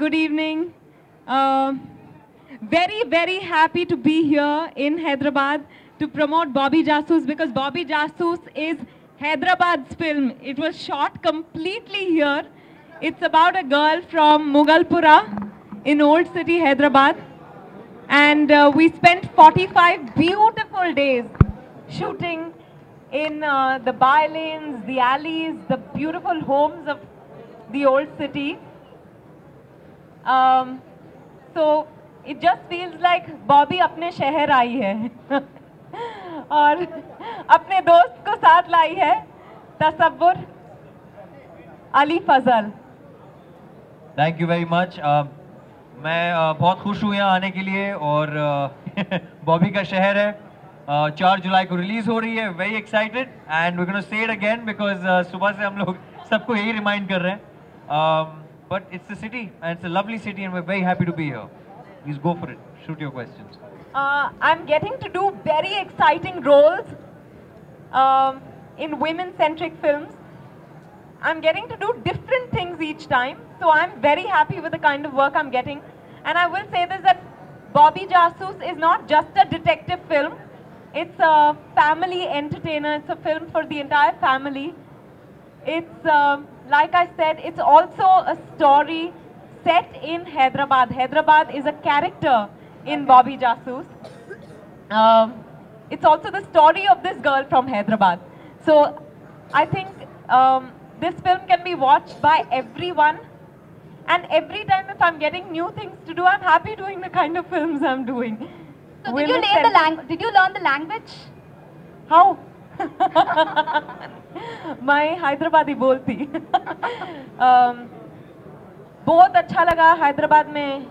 good evening. Very, very happy to be here in Hyderabad to promote Bobby Jasoos, because Bobby Jasoos is Hyderabad's film. It was shot completely here. It's about a girl from Mughalpura in Old City, Hyderabad. And we spent 45 beautiful days shooting in the by-lanes, the alleys, the beautiful homes of the Old City. So it just feels like Bobby अपने शहर आई है और अपने दोस्त को साथ लाई है, तसव्वुर Ali Fazal. Thank you very much. मैं बहुत खुश हूँ यहाँ आने के लिए और बॉबी का शहर है. 4 जुलाई को रिलीज हो रही है. Very excited and we're going to say it again because सुबह से हम लोग सबको यही रिमाइंड कर रहे हैं. But it's the city and it's a lovely city and we're very happy to be here. Please go for it. Shoot your questions. I'm getting to do very exciting roles in women-centric films. I'm getting to do different things each time. So I'm very happy with the kind of work I'm getting. And I will say this, that Bobby Jasoos is not just a detective film. It's a family entertainer. It's a film for the entire family. It's, like I said, it's also a story set in Hyderabad. Hyderabad is a character in Bobby Jasoos. It's also the story of this girl from Hyderabad. So I think this film can be watched by everyone. And every time if I'm getting new things to do, I'm happy doing the kind of films I'm doing. So did you learn the language? How? मैं हैदराबादी बोलती. बहुत अच्छा लगा हैदराबाद में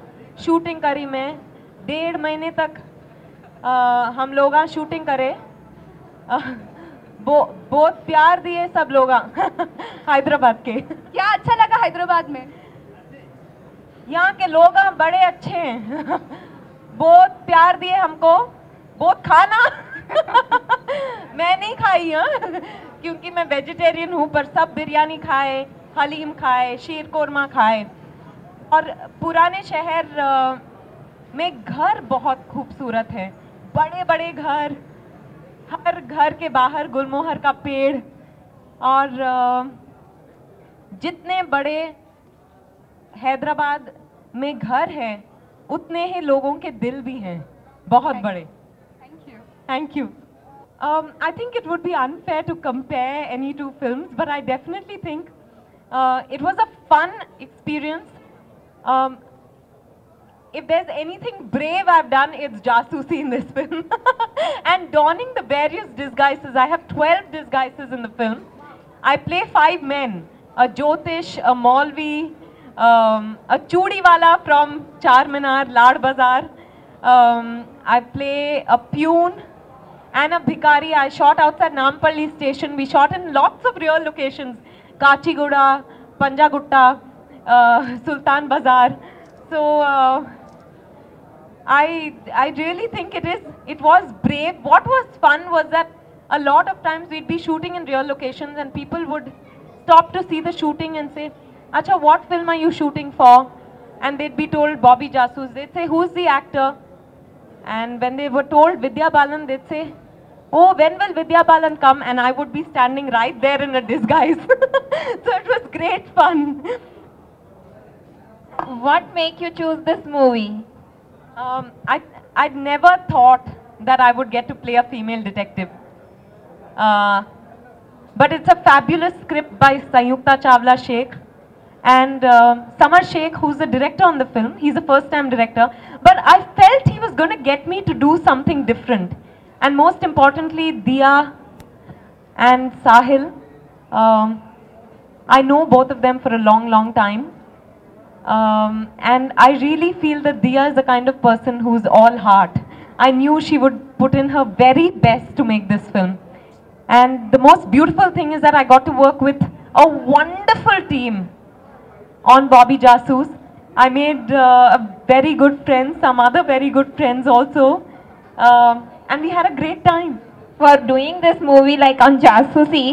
shooting करी. मैं 1.5 महीने तक हम लोग शूटिंग करे. बहुत प्यार दिए सब लोग हैदराबाद के. क्या अच्छा लगा हैदराबाद में? यहाँ के लोग बड़े अच्छे हैं. बहुत प्यार दिए हमको. बहुत खाना मैं नहीं खाई क्योंकि मैं वेजिटेरियन हूँ, पर सब बिरयानी खाए, हलीम खाए, शीर कोरमा खाए. और पुराने शहर में घर बहुत खूबसूरत है. बड़े बड़े घर, हर घर के बाहर गुलमोहर का पेड़. और जितने बड़े हैदराबाद में घर हैं, उतने ही लोगों के दिल भी हैं, बहुत बड़े. Thank you. I think it would be unfair to compare any two films, but I definitely think it was a fun experience. If there's anything brave I've done, it's Jasusi in this film. And donning the various disguises. I have 12 disguises in the film. I play 5 men. A Jyotish, a Maulvi, a Chudiwala from Charminar, Lad Bazaar. I play a Pune and a Bhikari. I shot outside Nampalli station. We shot in lots of real locations. Kachiguda, Panjagutta, Sultan Bazaar. So I really think it was brave. What was fun was that a lot of times we'd be shooting in real locations and people would stop to see the shooting and say, "Acha, what film are you shooting for?" And they'd be told Bobby Jasoos. They'd say, "Who's the actor?" And when they were told Vidya Balan, they'd say, "Oh, when will Vidya Balan come?" And I would be standing right there in a disguise. So it was great fun. What made you choose this movie? I'd never thought that I would get to play a female detective. But it's a fabulous script by Sanyukta Chawla Sheikh. And Samar Sheikh, who's the director on the film, he's a first-time director. But I felt he was going to get me to do something different. And most importantly, Diya and Sahil. I know both of them for a long, long time. And I really feel that Diya is the kind of person who's all heart. I knew she would put in her very best to make this film. And the most beautiful thing is that I got to work with a wonderful team on Bobby Jasoos. I made a very good friends, some other very good friends also. And we had a great time. For doing this movie like on Jasusi,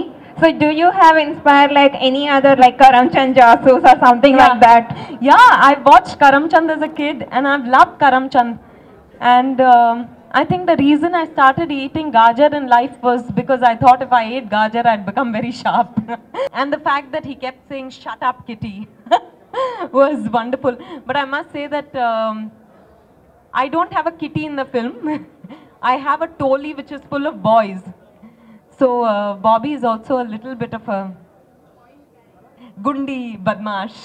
So do you have inspired like any other like Karamchand Jasoos or something like that? Yeah, I watched Karamchand as a kid and I've loved Karamchand. And I think the reason I started eating gajar in life was because I thought if I ate gajar, I'd become very sharp. And the fact that he kept saying, "Shut up, kitty," was wonderful. But I must say that I don't have a kitty in the film. I have a toli which is full of boys. So Bobby is also a little bit of a gundi badmash.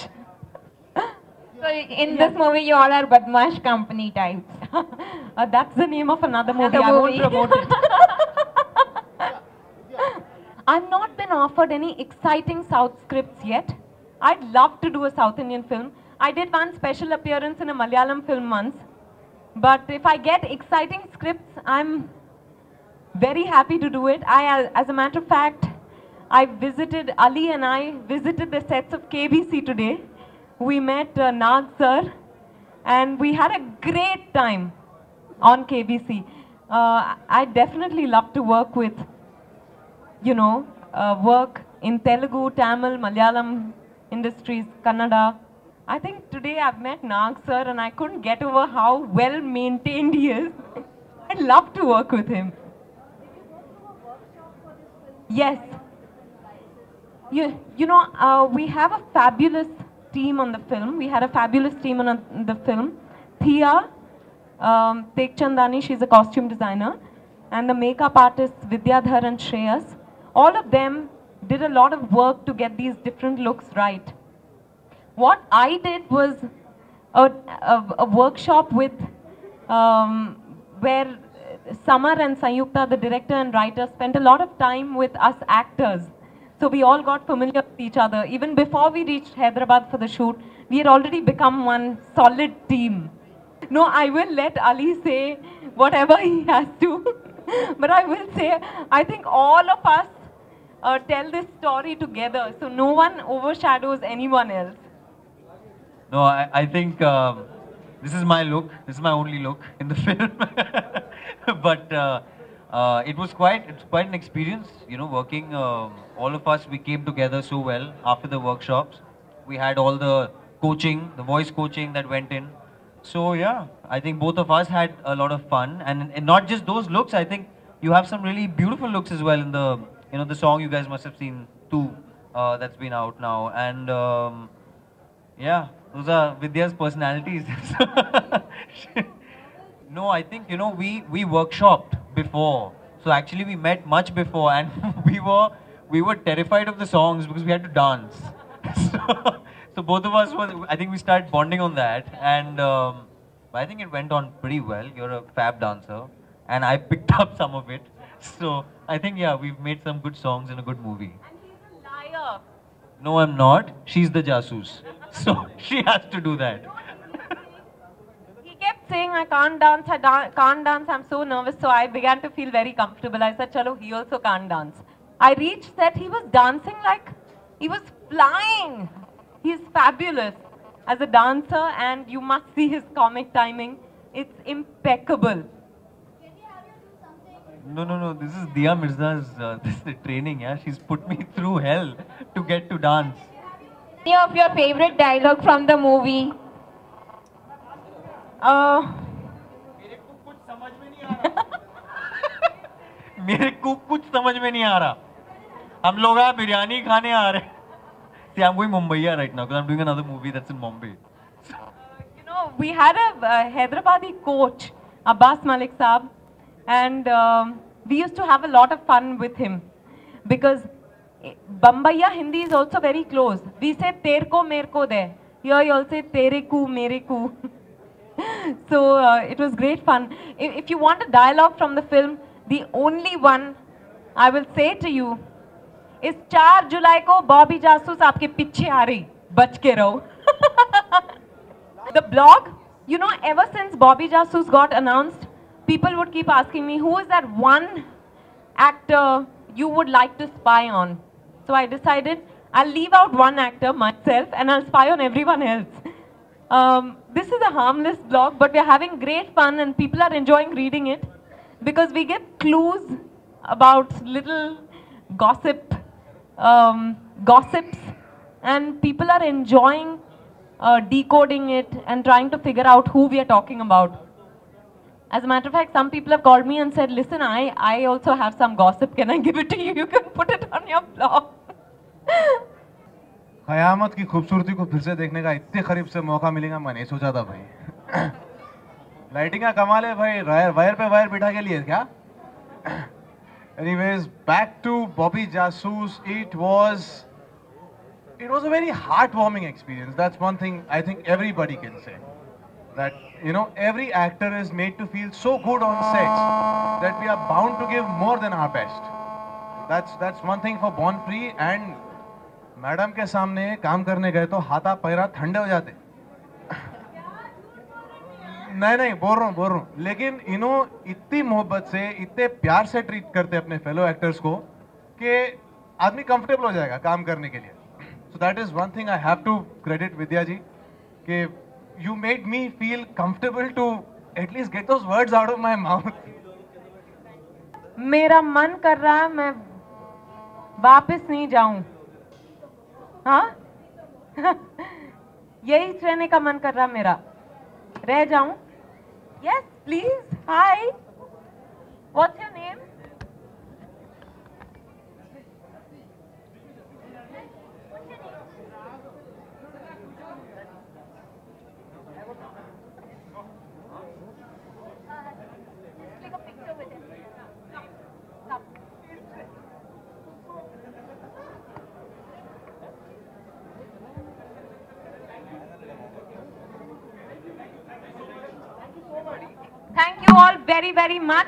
So in this movie, you all are badmash company types. That's the name of another movie. I won't promote it. I've not been offered any exciting South scripts yet. I'd love to do a South Indian film. I did one special appearance in a Malayalam film once. But if I get exciting scripts, I'm very happy to do it. As a matter of fact, Ali and I visited the sets of KBC today. We met Nag sir and we had a great time on KBC. I definitely love to work with, work in Telugu, Tamil, Malayalam industries, Kannada. I think today I've met Nag sir and I couldn't get over how well maintained he is. I'd love to work with him. Yes. We have a fabulous team on the film. We had a fabulous team on the film. Thea Tekchandani, she's a costume designer. And the makeup artists Vidyadhar and Shreyas. All of them did a lot of work to get these different looks right. What I did was a workshop with where Samar and Sayukta, the director and writer, spent a lot of time with us actors. So we all got familiar with each other. Even before we reached Hyderabad for the shoot, we had already become one solid team. No, I will let Ali say whatever he has to. But I will say, I think all of us tell this story together. So no one overshadows anyone else. No, I think this is my look. This is my only look in the film. But it's quite an experience, working. All of us, we came together so well after the workshops. We had all the coaching, the voice coaching that went in. So yeah, I think both of us had a lot of fun, and not just those looks. I think you have some really beautiful looks as well in the the song you guys must have seen too. That's been out now, and yeah, those are Vidya's personalities. No, I think we workshopped before. So actually we met much before, and we were terrified of the songs because we had to dance. So both of us I think we started bonding on that, and I think it went on pretty well. You're a fab dancer, and I picked up some of it. So I think yeah, we've made some good songs in a good movie. And he's a liar. No, I'm not. She's the jasoos. So she has to do that. He kept saying, I can't dance, can't dance, I'm so nervous. So I began to feel very comfortable. I said, chalo, he also can't dance. I reached set, he was dancing like he was flying. He's fabulous as a dancer, and you must see his comic timing. It's impeccable. No. This is Dia Mirza's this is the training. Yeah, she's put me through hell to get to dance. Any of your favorite dialogue from the movie? मेरे को कुछ समझ में नहीं आ रहा. हम लोग आ बिरयानी खाने आ रहे. See, I'm going Mumbai right now because I'm doing another movie that's in Mumbai. We had a Hyderabadi coach, Abbas Malik Saab, and we used to have a lot of fun with him because Bombaya Hindi is also very close. We say terko merko there. Here you all say tere ku mere ku. So it was great fun. If you want a dialogue from the film, the only one I will say to you is 4 July ko Bobby Jasoos aapke piche aa rahi, bach ke raho. The blog, ever since Bobby Jasoos got announced, people would keep asking me, who is that one actor you would like to spy on? So I decided I'll leave out one actor, myself, and I'll spy on everyone else. This is a harmless blog, but we're having great fun and people are enjoying reading it because we give clues about little gossip gossips, and people are enjoying decoding it and trying to figure out who we are talking about. As a matter of fact, some people have called me and said, listen, I also have some gossip. Can I give it to you? You can put it on your blog. क़यामत की खूबसूरती को फिर से देखने का इतने करीब से मौका मिलेगा मैं नहीं सोचा था भाई। लाइटिंग का कमाल है भाई, वायर पे वायर बिठा के लिए क्या? Anyways, back to Bobby Jasus. It was a very heartwarming experience. That's one thing I think everybody can say. That, you know, every actor is made to feel so good on set that we are bound to give more than our best. That's one thing for Born Free. And madam के सामने काम करने गए तो हाथा para ठंडे हो जाते। नहीं बोल रहा हूँ, लेकिन इन्हों इतनी मोहब्बत से, इतने प्यार से ट्रीट करते अपने फेलो एक्टर्स को कि आदमी कंफर्टेबल हो जाएगा काम करने के लिए। So that is one thing I have to credit विद्या जी कि you made me feel comfortable to at least get those words out of my mouth. मेरा मन कर रहा है मैं वापस नहीं जाऊं। हाँ? यही रहने का मन कर रहा मेरा, रह जाऊं? Yes, please. Hi. What's your name? Thank you all very, very much.